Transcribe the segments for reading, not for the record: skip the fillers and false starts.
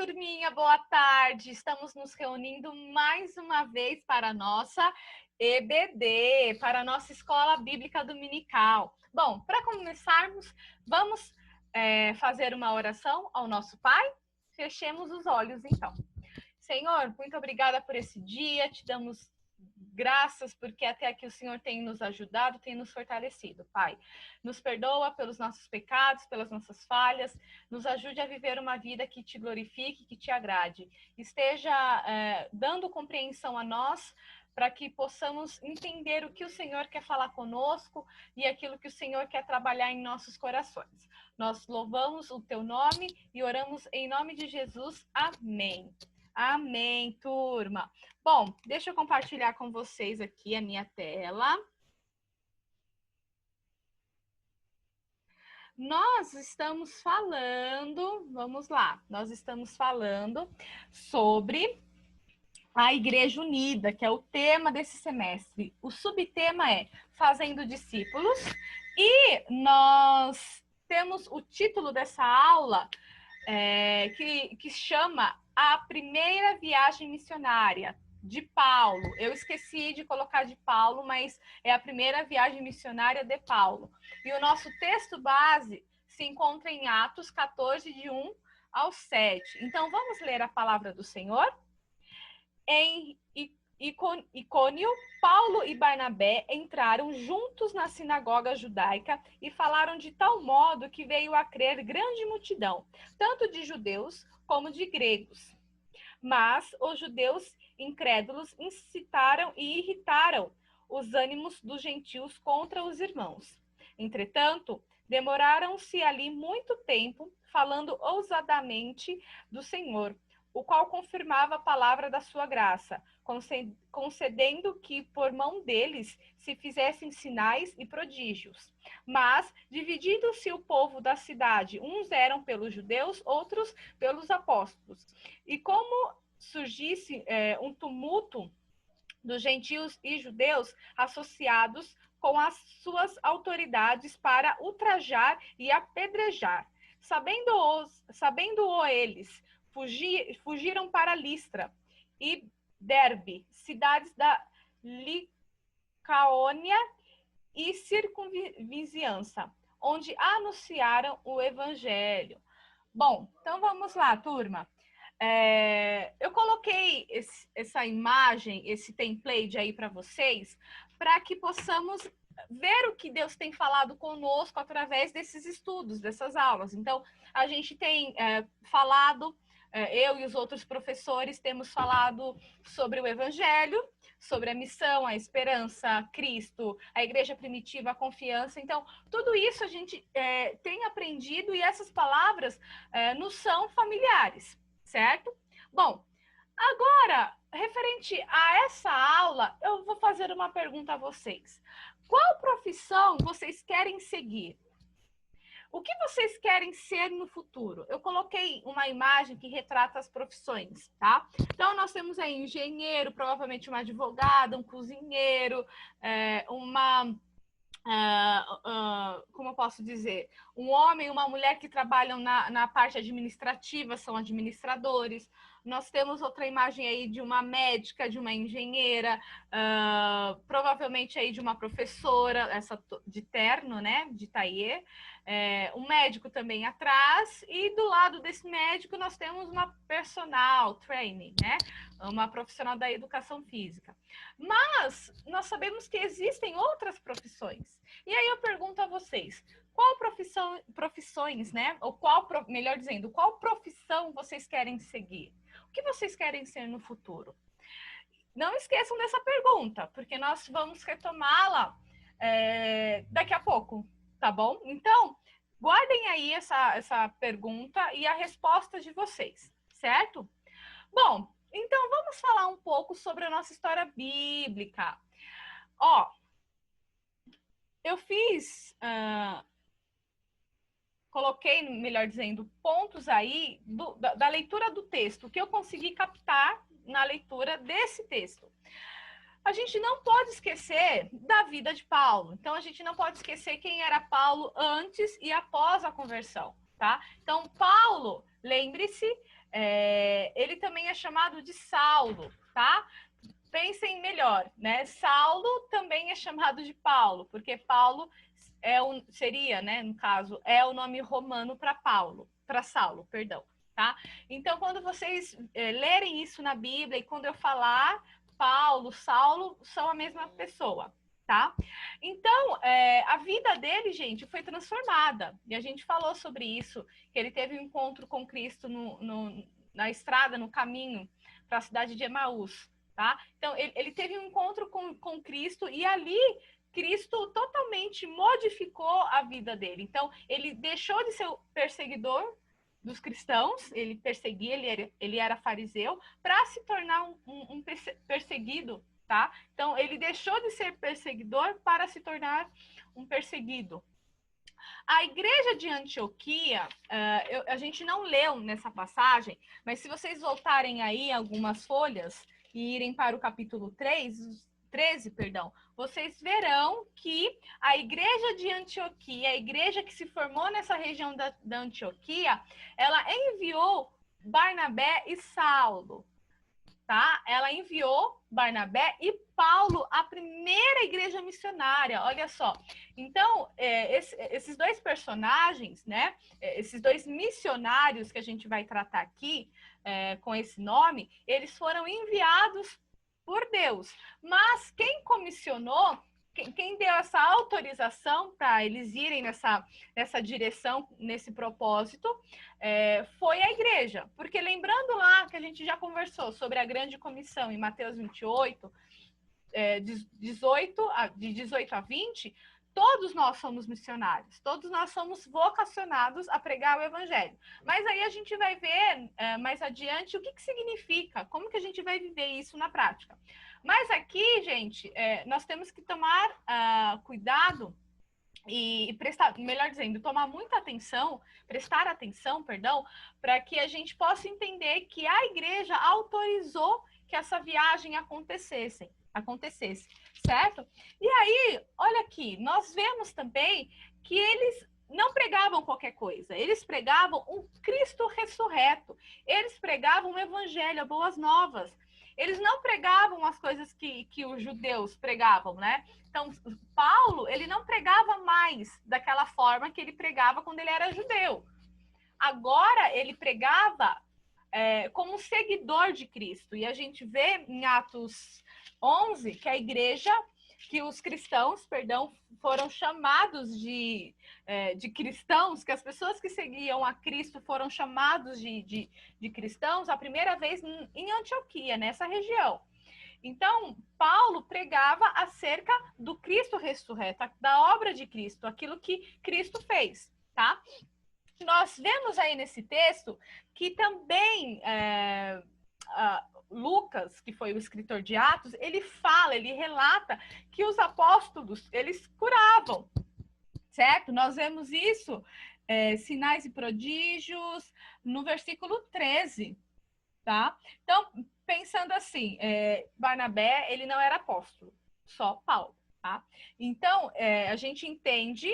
turminha, boa tarde. Estamos nos reunindo mais uma vez para a nossa EBD, para a nossa Escola Bíblica Dominical. Bom, para começarmos, vamos fazer uma oração ao nosso Pai? Fechemos os olhos, então. Senhor, muito obrigada por esse dia, te damos graças porque até aqui o Senhor tem nos ajudado, tem nos fortalecido, Pai. Nos perdoa pelos nossos pecados, pelas nossas falhas, nos ajude a viver uma vida que te glorifique, que te agrade. Esteja dando compreensão a nós para que possamos entender o que o Senhor quer falar conosco e aquilo que o Senhor quer trabalhar em nossos corações. Nós louvamos o teu nome e oramos em nome de Jesus. Amém. Amém, turma. Bom, deixa eu compartilhar com vocês aqui a minha tela. Nós estamos falando, vamos lá, nós estamos falando sobre a Igreja Unida, que é o tema desse semestre. O subtema é Fazendo Discípulos e nós temos o título dessa aula que chama A Primeira Viagem Missionária, de Paulo. Eu esqueci de colocar de Paulo, mas é a primeira viagem missionária de Paulo. E o nosso texto base se encontra em Atos 14, de 1 ao 7. Então, vamos ler a palavra do Senhor? Em Icônio, Paulo e Barnabé entraram juntos na sinagoga judaica e falaram de tal modo que veio a crer grande multidão, tanto de judeus como de gregos. Mas os judeus incrédulos incitaram e irritaram os ânimos dos gentios contra os irmãos. Entretanto, demoraram-se ali muito tempo, falando ousadamente do Senhor, o qual confirmava a palavra da sua graça, concedendo que por mão deles se fizessem sinais e prodígios. Mas, dividindo-se o povo da cidade, uns eram pelos judeus, outros pelos apóstolos. E como surgisse um tumulto dos gentios e judeus associados com as suas autoridades para ultrajar e apedrejar. Sabendo-o eles, fugiram para Listra e Derbe, cidades da Licaônia e circunvizinhança, onde anunciaram o evangelho. Bom, então vamos lá, turma. Eu coloquei essa imagem, esse template aí para vocês, para que possamos ver o que Deus tem falado conosco através desses estudos, dessas aulas. Então, a gente tem falado, eu e os outros professores temos falado sobre o Evangelho, sobre a missão, a esperança, Cristo, a igreja primitiva, a confiança. Então, tudo isso a gente tem aprendido e essas palavras nos são familiares. Certo? Bom, agora, referente a essa aula, eu vou fazer uma pergunta a vocês. Qual profissão vocês querem seguir? O que vocês querem ser no futuro? Eu coloquei uma imagem que retrata as profissões, tá? Então, nós temos aí um engenheiro, provavelmente uma advogada, um cozinheiro, como eu posso dizer, um homem e uma mulher que trabalham na parte administrativa, são administradores. Nós temos outra imagem aí de uma médica, de uma engenheira, provavelmente aí de uma professora, essa de terno, né, de taillé, um médico também atrás, e do lado desse médico nós temos uma personal training, né, uma profissional da educação física. Mas nós sabemos que existem outras profissões. E aí eu pergunto a vocês, qual profissões, né? Ou melhor dizendo, qual profissão vocês querem seguir? O que vocês querem ser no futuro? Não esqueçam dessa pergunta, porque nós vamos retomá-la daqui a pouco, tá bom? Então, guardem aí essa pergunta e a resposta de vocês, certo? Bom, então vamos falar um pouco sobre a nossa história bíblica. Eu coloquei, melhor dizendo, pontos aí da leitura do texto, que eu consegui captar na leitura desse texto. A gente não pode esquecer da vida de Paulo. Então, a gente não pode esquecer quem era Paulo antes e após a conversão, tá? Então, Paulo, lembre-se, ele também é chamado de Saulo, tá? Pensem melhor, né? Saulo também é chamado de Paulo, porque Paulo seria, né, no caso, é o nome romano para Saulo, perdão, tá? Então, quando vocês lerem isso na Bíblia e quando eu falar Paulo, Saulo, são a mesma pessoa, tá? Então, a vida dele, gente, foi transformada. E a gente falou sobre isso, que ele teve um encontro com Cristo na estrada, no caminho para a cidade de Emaús. Tá? Então, ele teve um encontro com Cristo e ali Cristo totalmente modificou a vida dele. Então, ele deixou de ser o perseguidor dos cristãos, ele perseguia, ele era fariseu, para se tornar um perseguido, tá? Então, ele deixou de ser perseguidor para se tornar um perseguido. A igreja de Antioquia, a gente não leu nessa passagem, mas se vocês voltarem aí algumas folhas, e irem para o capítulo 13, vocês verão que a igreja de Antioquia, a igreja que se formou nessa região da Antioquia, ela enviou Barnabé e Saulo, tá? Ela enviou Barnabé e Paulo, a primeira igreja missionária, olha só. Então, esses dois personagens, né? Esses dois missionários que a gente vai tratar aqui, com esse nome, eles foram enviados por Deus. Mas quem comissionou, quem deu essa autorização para eles irem nessa direção, nesse propósito, foi a igreja. Porque lembrando lá que a gente já conversou sobre a grande comissão em Mateus 28, de 18 a 20, todos nós somos missionários, todos nós somos vocacionados a pregar o evangelho. Mas aí a gente vai ver mais adiante o que significa, como que a gente vai viver isso na prática. Mas aqui, gente, nós temos que tomar cuidado e prestar, melhor dizendo, tomar muita atenção, prestar atenção, perdão, para que a gente possa entender que a igreja autorizou que essa viagem acontecesse, certo? E aí, olha aqui, nós vemos também que eles não pregavam qualquer coisa, eles pregavam um Cristo ressurreto, eles pregavam o evangelho, boas novas. Eles não pregavam as coisas que os judeus pregavam, né? Então, Paulo, ele não pregava mais daquela forma que ele pregava quando ele era judeu. Agora, ele pregava como um seguidor de Cristo. E a gente vê em Atos 11 que a igreja, que os cristãos, foram chamados de cristãos, que as pessoas que seguiam a Cristo foram chamados de cristãos a primeira vez em Antioquia, nessa região. Então, Paulo pregava acerca do Cristo ressurreto, da obra de Cristo, aquilo que Cristo fez, tá? Nós vemos aí nesse texto que também Lucas, que foi o escritor de Atos, ele relata que os apóstolos, eles curavam, certo? Nós vemos isso, sinais e prodígios, no versículo 13, tá? Então, pensando assim, Barnabé, ele não era apóstolo, só Paulo, tá? Então, a gente entende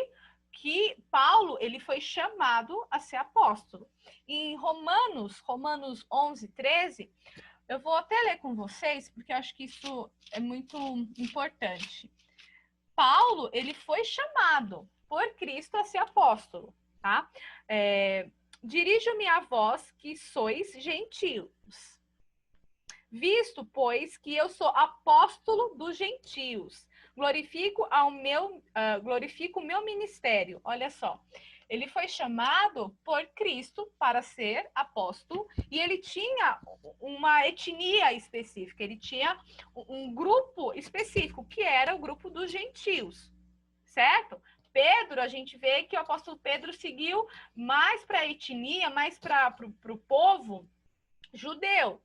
que Paulo, ele foi chamado a ser apóstolo. Em Romanos 11, 13, eu vou até ler com vocês, porque eu acho que isso é muito importante. Paulo, ele foi chamado por Cristo a ser apóstolo, tá? Dirijo-me a vós que sois gentios, visto, pois, que eu sou apóstolo dos gentios, glorifico o meu ministério. Olha só, ele foi chamado por Cristo para ser apóstolo e ele tinha uma etnia específica, ele tinha um grupo específico, que era o grupo dos gentios, certo? Pedro, a gente vê que o apóstolo Pedro seguiu mais para a etnia, mais para o povo judeu.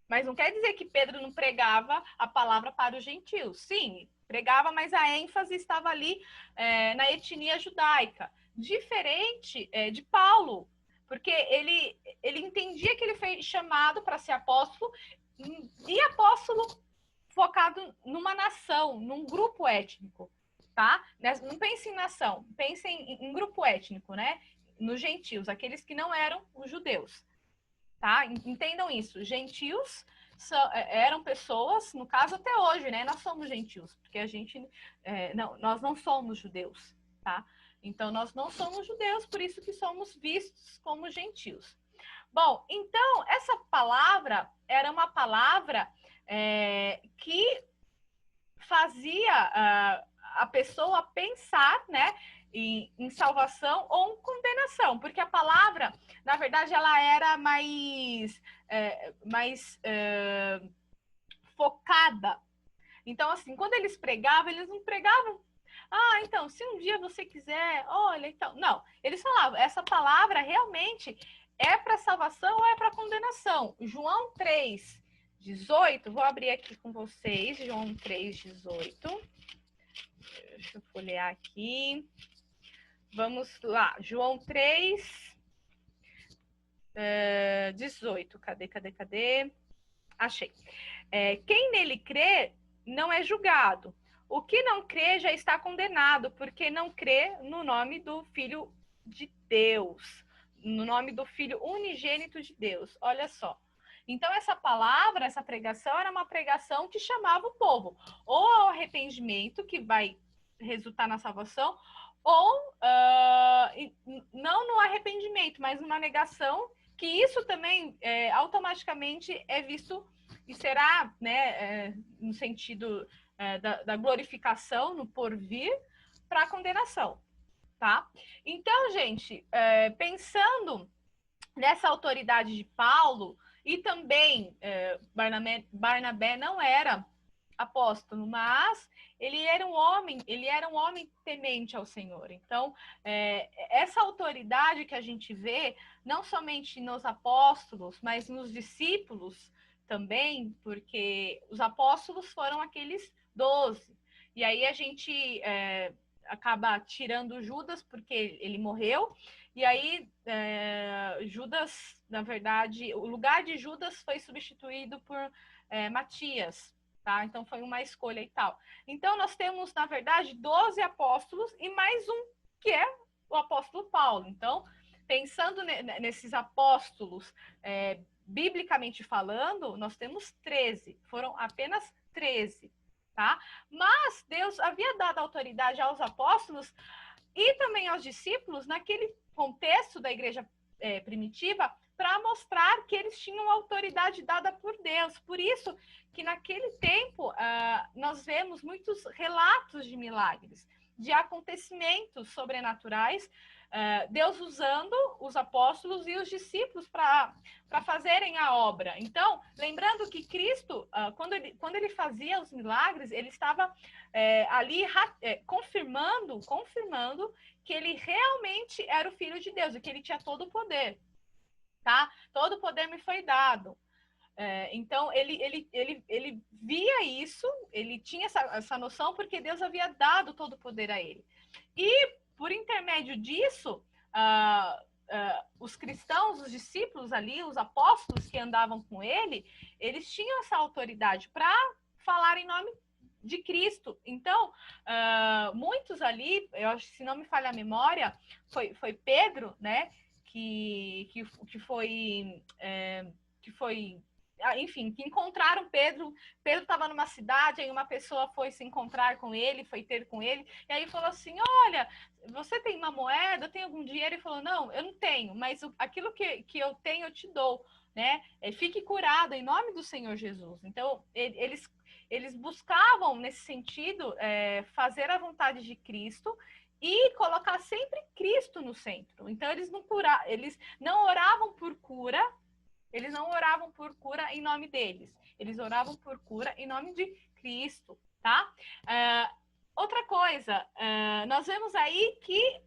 Mas não quer dizer que Pedro não pregava a palavra para os gentios. Sim, pregava, mas a ênfase estava ali na etnia judaica. Diferente de Paulo, porque ele entendia que ele foi chamado para ser apóstolo, e apóstolo focado numa nação, num grupo étnico, tá? Não pense em nação, pense em grupo étnico, né? Nos gentios, aqueles que não eram os judeus. tá? Entendam isso. Gentios eram pessoas, no caso até hoje, né? Nós somos gentios, porque a gente, nós não somos judeus, tá? Então, nós não somos judeus, por isso que somos vistos como gentios. Bom, então, essa palavra era uma palavra que fazia a pessoa pensar, né, em salvação ou em condenação, porque a palavra, na verdade, ela era mais focada. Então, assim, quando eles pregavam, eles não pregavam. Ah, então, se um dia você quiser, olha, então. Não, eles falavam, essa palavra realmente é para salvação ou é para condenação? João 3:18, vou abrir aqui com vocês, João 3:18. Deixa eu folhear aqui. Vamos lá, João 3:18. Cadê? Achei. Quem nele crê não é julgado. O que não crê já está condenado, porque não crê no nome do Filho de Deus, no nome do Filho unigênito de Deus. Olha só. Então, essa palavra, essa pregação, era uma pregação que chamava o povo ou ao arrependimento, que vai resultar na salvação, ou não no arrependimento, mas numa negação, que isso também automaticamente é visto e será, né, no sentido da glorificação, no porvir, para a condenação, tá? Então, gente, pensando nessa autoridade de Paulo, e também Barnabé não era apóstolo, mas ele era um homem temente ao Senhor. Então, essa autoridade que a gente vê, não somente nos apóstolos, mas nos discípulos também, porque os apóstolos foram aqueles 12. E aí a gente acaba tirando Judas, porque ele morreu, e aí Judas, na verdade, o lugar de Judas foi substituído por Matias, tá? Então foi uma escolha e tal. Então nós temos, na verdade, 12 apóstolos e mais um que é o apóstolo Paulo. Então, pensando nesses apóstolos, biblicamente falando, nós temos 13. Foram apenas 13, tá? Mas Deus havia dado autoridade aos apóstolos e também aos discípulos naquele contexto da igreja primitiva, para mostrar que eles tinham autoridade dada por Deus. Por isso que naquele tempo nós vemos muitos relatos de milagres, de acontecimentos sobrenaturais, Deus usando os apóstolos e os discípulos para fazerem a obra. Então, lembrando que Cristo, quando ele fazia os milagres, ele estava ali confirmando que ele realmente era o Filho de Deus, e que ele tinha todo o poder, tá? Todo o poder me foi dado. Então, ele via isso, ele tinha essa noção, porque Deus havia dado todo o poder a ele. E, por intermédio disso, os cristãos, os discípulos ali, os apóstolos que andavam com ele, eles tinham essa autoridade para falar em nome de Cristo. Então, muitos ali, eu acho que, se não me falha a memória, foi Pedro, né, que encontraram Pedro. Pedro estava numa cidade, aí uma pessoa foi se encontrar com ele, foi ter com ele, e aí falou assim: olha, você tem uma moeda, tem algum dinheiro? Ele falou: não, eu não tenho, mas aquilo que eu tenho eu te dou, né? Fique curado em nome do Senhor Jesus. Então, eles buscavam, nesse sentido, fazer a vontade de Cristo e colocar sempre Cristo no centro. Então, eles não oravam por cura, eles não oravam por cura em nome deles. Eles oravam por cura em nome de Cristo, tá? Outra coisa, nós vemos aí que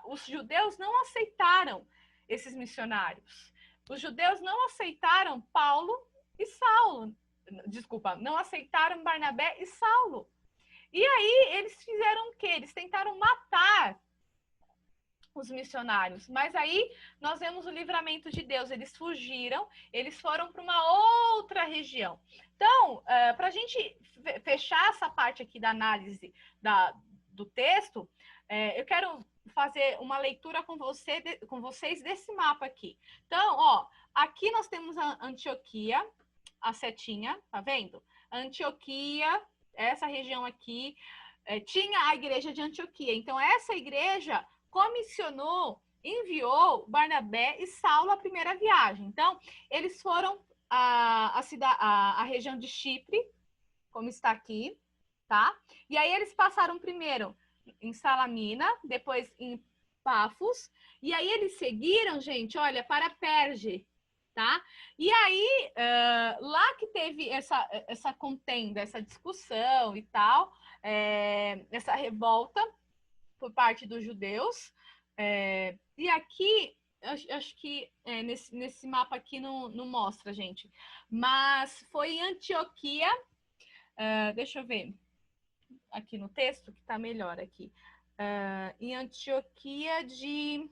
os judeus não aceitaram esses missionários. Os judeus não aceitaram Paulo e Saulo. Desculpa, não aceitaram Barnabé e Saulo. E aí eles fizeram o quê? Eles tentaram matar os missionários, mas aí nós vemos o livramento de Deus. Eles fugiram, eles foram para uma outra região. Então, para a gente fechar essa parte aqui da análise do texto, eu quero fazer uma leitura com vocês desse mapa aqui. Então, ó, aqui nós temos a Antioquia, a setinha, tá vendo? Antioquia, essa região aqui, tinha a igreja de Antioquia. Então, essa igreja comissionou, enviou Barnabé e Saulo a primeira viagem. Então, eles foram a região de Chipre, como está aqui, tá? E aí eles passaram primeiro em Salamina, depois em Pafos, e aí eles seguiram, gente, olha, para Perge, tá? E aí, lá que teve essa contenda, essa discussão e tal, essa revolta por parte dos judeus, e aqui, acho que nesse mapa aqui não mostra, gente, mas foi em Antioquia, deixa eu ver aqui no texto, que está melhor aqui, em Antioquia de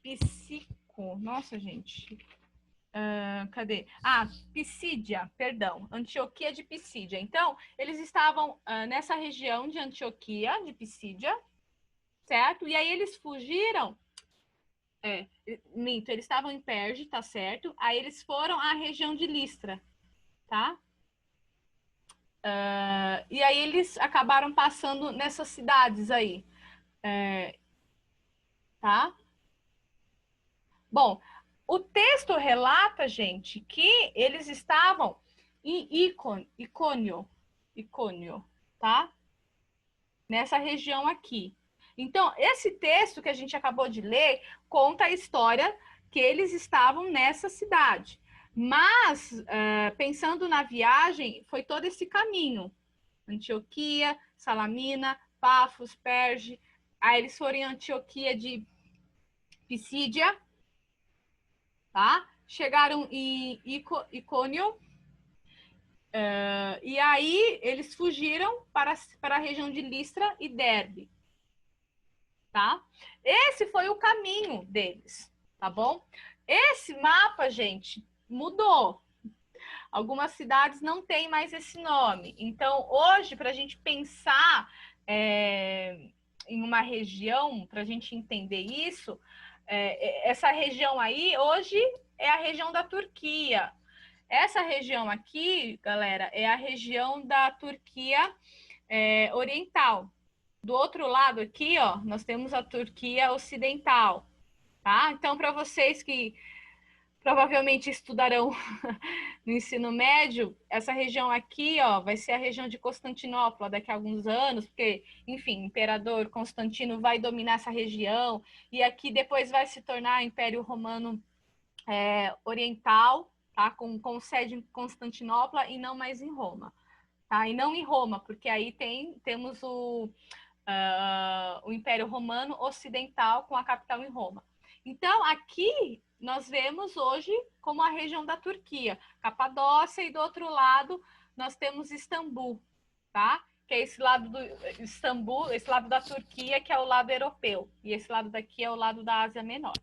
Psico, nossa, gente, cadê? Pisídia, perdão, Antioquia de Pisídia. Então, eles estavam nessa região de Antioquia, de Pisídia, certo? E aí eles fugiram, minto, eles estavam em Perge, tá certo? Aí eles foram à região de Listra, tá? E aí eles acabaram passando nessas cidades aí, tá? Bom, o texto relata, gente, que eles estavam em Icônio, tá? Nessa região aqui. Então, esse texto que a gente acabou de ler conta a história que eles estavam nessa cidade. Mas, pensando na viagem, foi todo esse caminho. Antioquia, Salamina, Pafos, Perge. Aí eles foram em Antioquia de Pisídia, tá? Chegaram em Icônio, e aí eles fugiram para a região de Listra e Derbe, tá? Esse foi o caminho deles, tá bom? Esse mapa, gente, mudou. Algumas cidades não têm mais esse nome. Então, hoje, para a gente pensar em uma região, para a gente entender isso, essa região aí, hoje, é a região da Turquia. Essa região aqui, galera, é a região da Turquia oriental. Do outro lado aqui, ó, nós temos a Turquia ocidental, tá? Então, para vocês que provavelmente estudarão no ensino médio, essa região aqui, ó, vai ser a região de Constantinopla daqui a alguns anos, porque, enfim, o imperador Constantino vai dominar essa região, e aqui depois vai se tornar Império Romano Oriental, tá? Com sede em Constantinopla e não mais em Roma, tá? E não em Roma, porque aí temos o Império Romano Ocidental com a capital em Roma. Então, aqui nós vemos hoje como a região da Turquia, Capadócia, e do outro lado nós temos Istambul, tá? Que é esse lado do Istambul, esse lado da Turquia, que é o lado europeu, e esse lado daqui é o lado da Ásia Menor.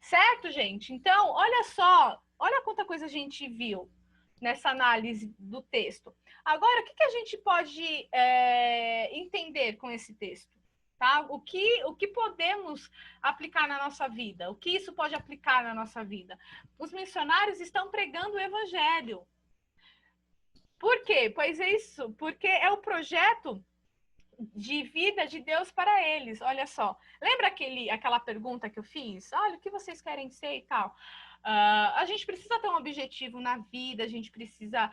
Certo, gente? Então, olha só, olha quanta coisa a gente viu nessa análise do texto. Agora, o que a gente pode entender com esse texto? Tá? O que podemos aplicar na nossa vida? O que isso pode aplicar na nossa vida? Os missionários estão pregando o evangelho. Por quê? Pois é isso, porque é o projeto de vida de Deus para eles. Olha só. Lembra aquela pergunta que eu fiz? Olha, o que vocês querem ser e tal? A gente precisa ter um objetivo na vida, a gente precisa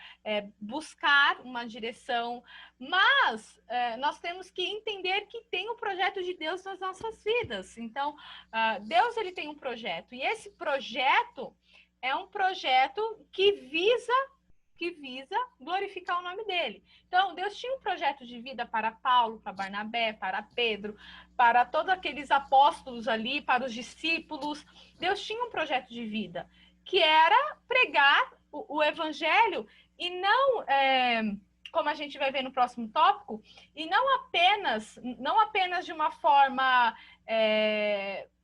buscar uma direção, mas nós temos que entender que tem o projeto de Deus nas nossas vidas. Então, Deus ele tem um projeto, e esse projeto é um projeto que visa glorificar o nome dele. Então, Deus tinha um projeto de vida para Paulo, para Barnabé, para Pedro, para todos aqueles apóstolos ali, para os discípulos. Deus tinha um projeto de vida, que era pregar o evangelho, e não, como a gente vai ver no próximo tópico, e não apenas de uma forma,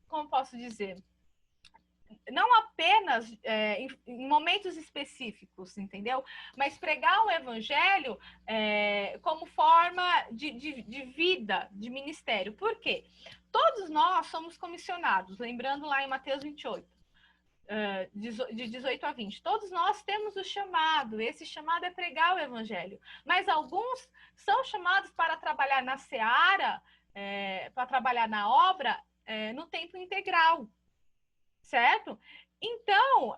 como posso dizer? não apenas em momentos específicos, entendeu? Mas pregar o evangelho como forma de vida, de ministério. Por quê? Todos nós somos comissionados, lembrando lá em Mateus 28, de 18 a 20. Todos nós temos o chamado, esse chamado é pregar o evangelho. Mas alguns são chamados para trabalhar na seara, para trabalhar na obra, no tempo integral. Certo? Então,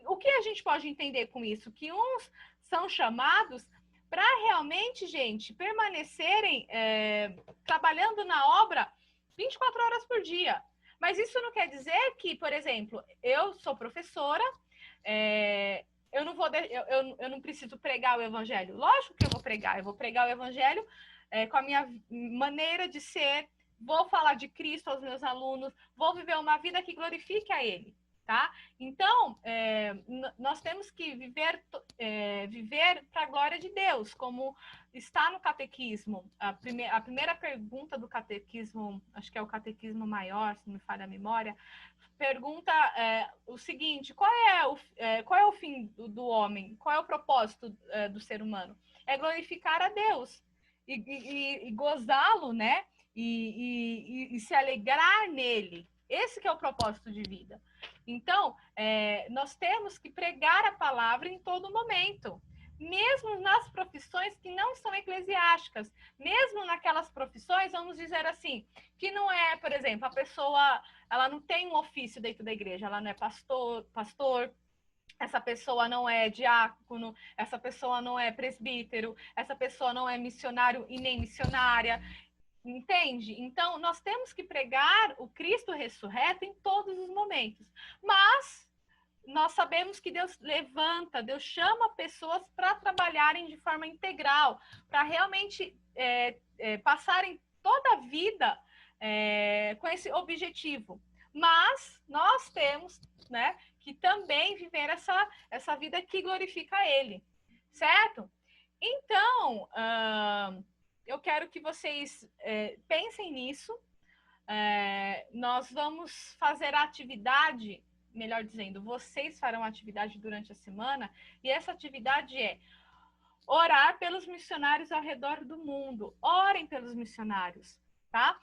o que a gente pode entender com isso? Que uns são chamados para realmente, gente, permanecerem trabalhando na obra 24 horas por dia. Mas isso não quer dizer que, por exemplo, eu sou professora, eu não vou, eu não preciso pregar o evangelho. Lógico que eu vou pregar o evangelho com a minha maneira de ser. Vou falar de Cristo aos meus alunos, vou viver uma vida que glorifique a Ele, tá? Então, nós temos que viver para a glória de Deus, como está no catequismo. A primeira pergunta do catequismo, acho que é o catequismo maior, se não me falha a memória, pergunta o seguinte: qual é o fim do homem? Qual é o propósito do ser humano? É glorificar a Deus e gozá-lo, né? E se alegrar nele. Esse que é o propósito de vida. Então, nós temos que pregar a palavra em todo momento. Mesmo nas profissões que não são eclesiásticas. Mesmo naquelas profissões, vamos dizer assim, que não é, por exemplo, a pessoa, ela não tem um ofício dentro da igreja, ela não é pastor, essa pessoa não é diácono, essa pessoa não é presbítero, essa pessoa não é missionário e nem missionária. Entende? Então, nós temos que pregar o Cristo ressurreto em todos os momentos. Mas nós sabemos que Deus levanta, Deus chama pessoas para trabalharem de forma integral, para realmente passarem toda a vida com esse objetivo. Mas nós temos, né, que também viver essa vida que glorifica Ele, certo? Então, eu quero que vocês pensem nisso. Nós vamos fazer a atividade, melhor dizendo, vocês farão atividade durante a semana, e essa atividade é orar pelos missionários ao redor do mundo. Orem pelos missionários, tá?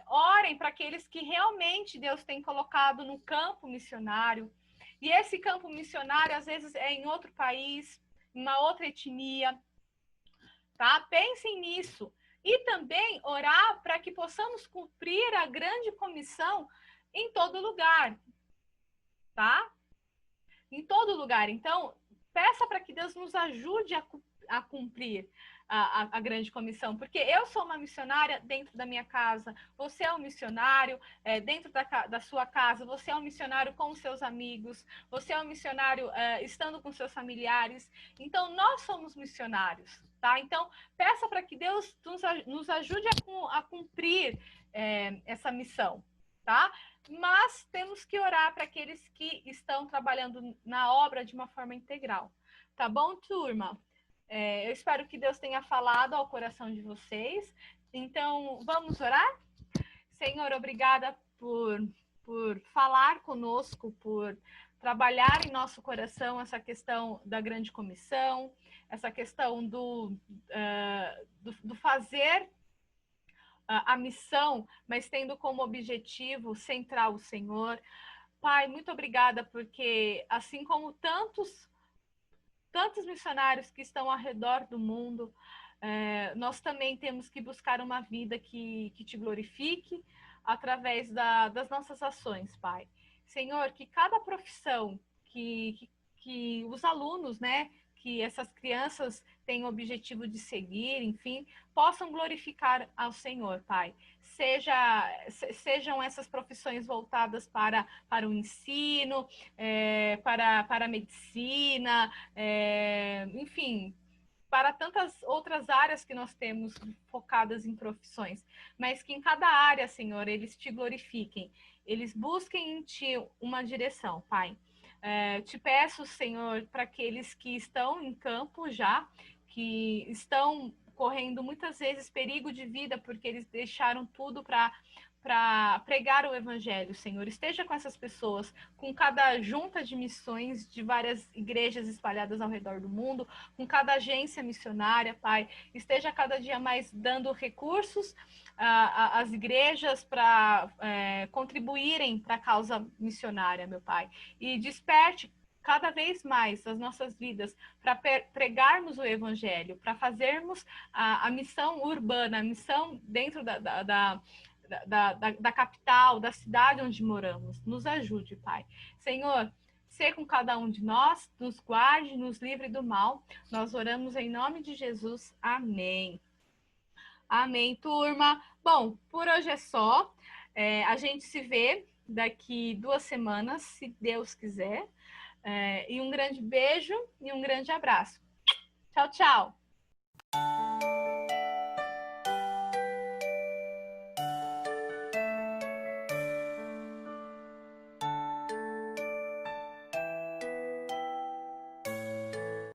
Orem para aqueles que realmente Deus tem colocado no campo missionário. E esse campo missionário, às vezes, é em outro país, em uma outra etnia. Tá? Pensem nisso. E também orar para que possamos cumprir a grande comissão em todo lugar. Tá? Em todo lugar. Então, peça para que Deus nos ajude a cumprir a grande comissão, porque eu sou uma missionária dentro da minha casa, você é um missionário dentro da sua casa, você é um missionário com os seus amigos, você é um missionário estando com seus familiares. Então, nós somos missionários, tá? Então, peça para que Deus nos ajude a cumprir essa missão, tá? Mas temos que orar para aqueles que estão trabalhando na obra de uma forma integral. Tá bom, turma? Eu espero que Deus tenha falado ao coração de vocês. Então, vamos orar? Senhor, obrigada por falar conosco, por trabalhar em nosso coração essa questão da grande comissão, essa questão do fazer a missão, mas tendo como objetivo central o Senhor. Pai, muito obrigada, porque assim como tantos missionários que estão ao redor do mundo, nós também temos que buscar uma vida que te glorifique através das nossas ações, Pai. Senhor, que cada profissão que os alunos, né, que essas crianças têm o objetivo de seguir, enfim, possam glorificar ao Senhor, Pai. Sejam essas profissões voltadas para o ensino, para a medicina, enfim, para tantas outras áreas que nós temos focadas em profissões, mas que em cada área, Senhor, eles te glorifiquem, eles busquem em ti uma direção, Pai. Te peço, Senhor, para aqueles que estão em campo já, que estão correndo muitas vezes perigo de vida, porque eles deixaram tudo para para pregar o evangelho, Senhor. Esteja com essas pessoas, com cada junta de missões de várias igrejas espalhadas ao redor do mundo, com cada agência missionária, Pai. Esteja cada dia mais dando recursos às igrejas para contribuírem para a causa missionária, meu Pai. E desperte cada vez mais as nossas vidas para pregarmos o evangelho, para fazermos a missão urbana, a missão dentro da capital, da cidade onde moramos. Nos ajude, Pai. Senhor, ser com cada um de nós, nos guarde, nos livre do mal. Nós oramos em nome de Jesus. Amém. Amém, turma. Bom, por hoje é só. A gente se vê daqui 2 semanas, se Deus quiser. E um grande beijo e um grande abraço. Tchau, tchau.